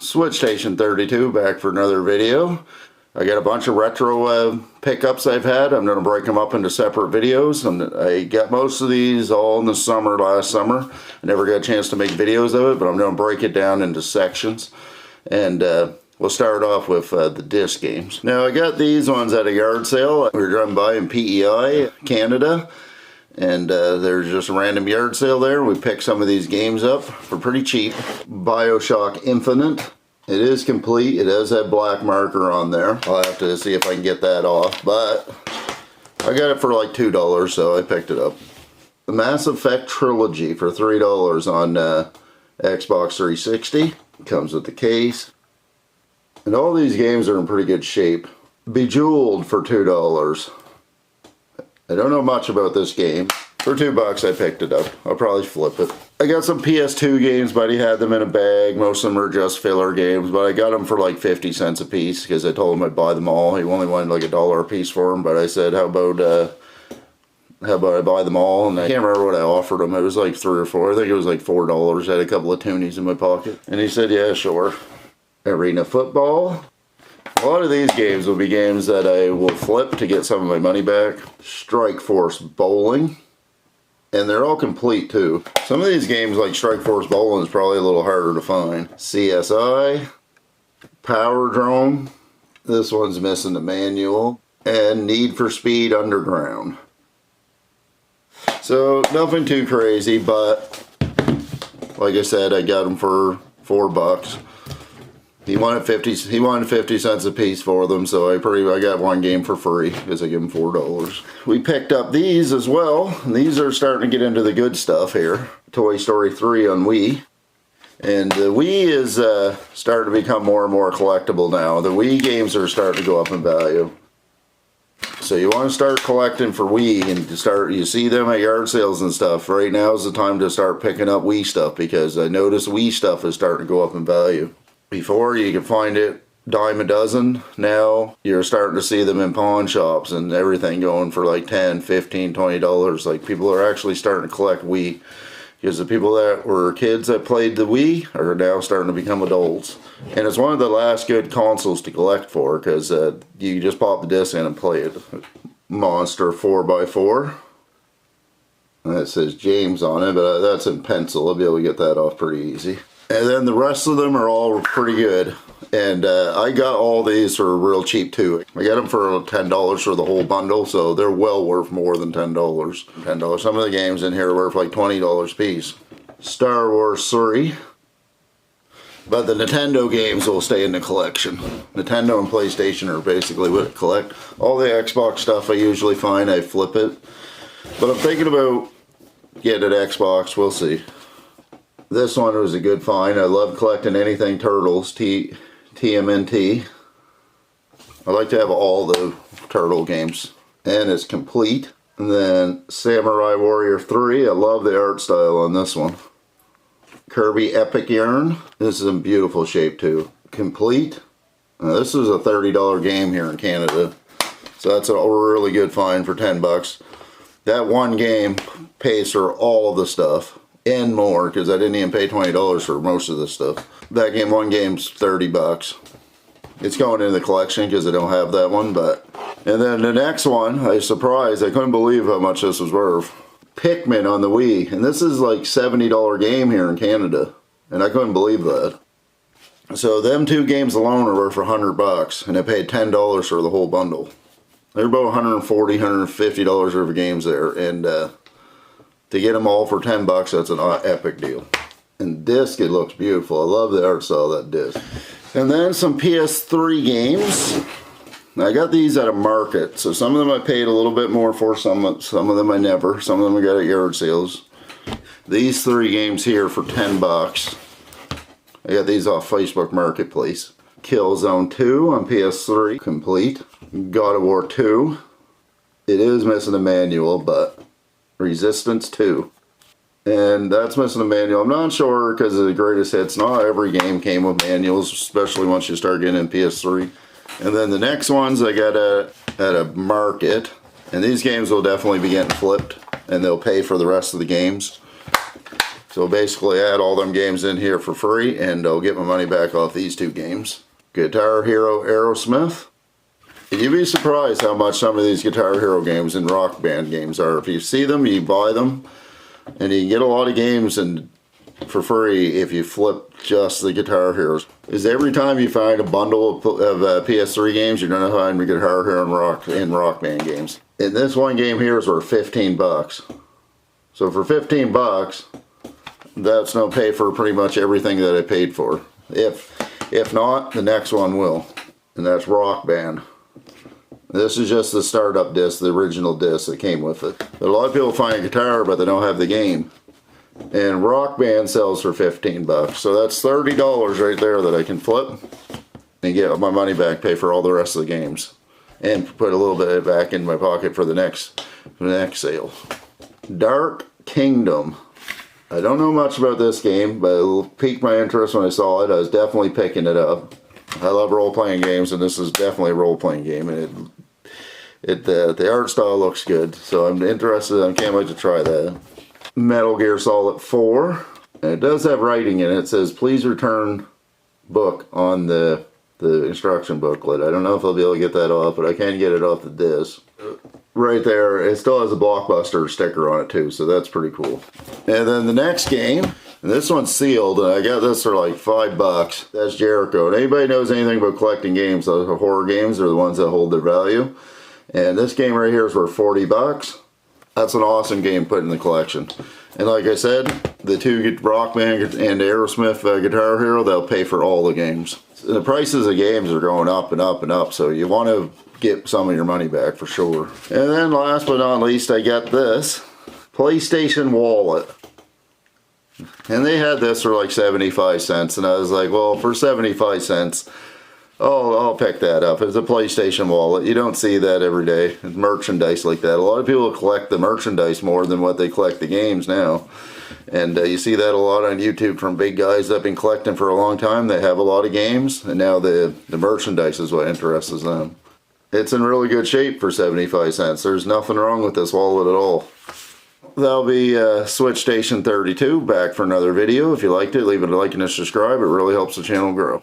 Switch Station 32 back for another video. I got a bunch of retro pickups I've had. I'm going to break them up into separate videos. I got most of these all in the summer, last summer. I never got a chance to make videos of it, but I'm going to break it down into sections. And we'll start off with the disc games. Now I got these ones at a yard sale. We were driving by in PEI, Canada. And there's just a random yard sale there. We picked some of these games up for pretty cheap. BioShock Infinite. It is complete. It does have black marker on there. I'll have to see if I can get that off. But I got it for like $2, so I picked it up. The Mass Effect Trilogy for $3 on Xbox 360. Comes with the case. And all these games are in pretty good shape. Bejeweled for $2. I don't know much about this game. For $2 I picked it up. I'll probably flip it. I got some PS2 games, Buddy had them in a bag. Most of them are just filler games, but I got them for like 50 cents a piece because I told him I'd buy them all. He only wanted like $1 a piece for them, but I said, how about I buy them all? And I can't remember what I offered him. It was like 3 or 4. I think it was like $4. I had a couple of toonies in my pocket. And he said, yeah, sure. Arena Football. A lot of these games will be games that I will flip to get some of my money back. Strike Force Bowling. And they're all complete too. Some of these games like Strike Force Bowling is probably a little harder to find. CSI. Power Drone. This one's missing the manual. And Need for Speed Underground. So nothing too crazy, but like I said, I got them for $4. He wanted 50 cents a piece for them, so I got one game for free because I give him $4. We picked up these as well. And these are starting to get into the good stuff here. Toy Story 3 on Wii. And the Wii is starting to become more and more collectible now. The Wii games are starting to go up in value. So you want to start collecting for Wii and you see them at yard sales and stuff. Right now is the time to start picking up Wii stuff because I noticed Wii stuff is starting to go up in value. Before you could find it dime a dozen. Now you're starting to see them in pawn shops and everything going for like $10, $15, $20. Like people are actually starting to collect Wii because the people that were kids that played the Wii are now starting to become adults. And it's one of the last good consoles to collect for because you just pop the disc in and play it. Monster 4x4. And it says James on it, but that's in pencil. I'll be able to get that off pretty easy. And then the rest of them are all pretty good. And I got all these for real cheap too. I got them for $10 for the whole bundle, so they're well worth more than $10. Some of the games in here are worth like $20 a piece. Star Wars 3. But the Nintendo games will stay in the collection. Nintendo and PlayStation are basically what I collect. All the Xbox stuff I usually find, I flip it. But I'm thinking about getting an Xbox, we'll see. This one was a good find. I love collecting anything Turtles, TMNT. I like to have all the Turtle games. And it's complete. And then Samurai Warrior 3. I love the art style on this one. Kirby Epic Yarn. This is in beautiful shape too. Complete. This is a $30 game here in Canada. So that's a really good find for $10. That one game pays for all of the stuff. And more, because I didn't even pay $20 for most of this stuff. That game, one game's $30. It's going in the collection because I don't have that one, but... And then the next one, I was surprised. I couldn't believe how much this was worth. Pikmin on the Wii. And this is like $70 game here in Canada. And I couldn't believe that. So them two games alone are worth $100. And I paid $10 for the whole bundle. They're about $140, $150 worth of games there. And, to get them all for $10, that's an epic deal. And disc, it looks beautiful. I love the art style of that disc. And then some PS3 games. I got these at a market. So some of them I paid a little bit more for, some of them I never. Some of them I got at yard sales. These 3 games here for $10. I got these off Facebook Marketplace. Killzone 2 on PS3, complete. God of War 2. It is missing a manual, but... Resistance 2. And that's missing a manual. I'm not sure because of the greatest hits. Not every game came with manuals, especially once you start getting in PS3. And then the next ones I got at a market. And these games will definitely be getting flipped. And they'll pay for the rest of the games. So basically I add all them games in here for free and I'll get my money back off these 2 games. Guitar Hero Aerosmith. You'd be surprised how much some of these Guitar Hero games and Rock Band games are. If you see them, you buy them, and you can get a lot of games and for free if you flip just the Guitar Heroes. Is every time you find a bundle of PS3 games, you're gonna find Guitar Hero and Rock Band games. And this one game here is worth 15 bucks. So for 15 bucks, that's no pay for pretty much everything that I paid for. If not, the next one will, and that's Rock Band. This is just the startup disc, the original disc that came with it. A lot of people find a guitar, but they don't have the game. And Rock Band sells for 15 bucks. So that's $30 right there that I can flip and get my money back, pay for all the rest of the games. And put a little bit back in my pocket for the next sale. Dark Kingdom. I don't know much about this game, but it piqued my interest when I saw it. I was definitely picking it up. I love role-playing games, and this is definitely a role-playing game. And the art style looks good, so I'm interested. I can't wait to try that. Metal Gear Solid 4. And it does have writing in it. It says, please return book on the instruction booklet. I don't know if I'll be able to get that off, but I can get it off the disc. Right there, it still has a Blockbuster sticker on it too, so that's pretty cool. And then the next game, and this one's sealed, and I got this for like 5 bucks. That's Jericho. And anybody knows anything about collecting games, those horror games are the ones that hold their value. And this game right here is worth 40 bucks. That's an awesome game put in the collection. And like I said, the 2 Rock Band and Aerosmith Guitar Hero, they'll pay for all the games. The prices of games are going up and up and up, so you want to get some of your money back for sure. And then last but not least, I got this PlayStation Wallet. And they had this for like 75 cents, and I was like, well, for 75 cents, I'll pick that up. It's a PlayStation Wallet. You don't see that every day. It's merchandise like that. A lot of people collect the merchandise more than what they collect the games now. And you see that a lot on YouTube from big guys that have been collecting for a long time. They have a lot of games, and now the merchandise is what interests them. It's in really good shape for 75 cents. There's nothing wrong with this wallet at all. That'll be Switch Station 32 back for another video. If you liked it, leave it a like and a subscribe. It really helps the channel grow.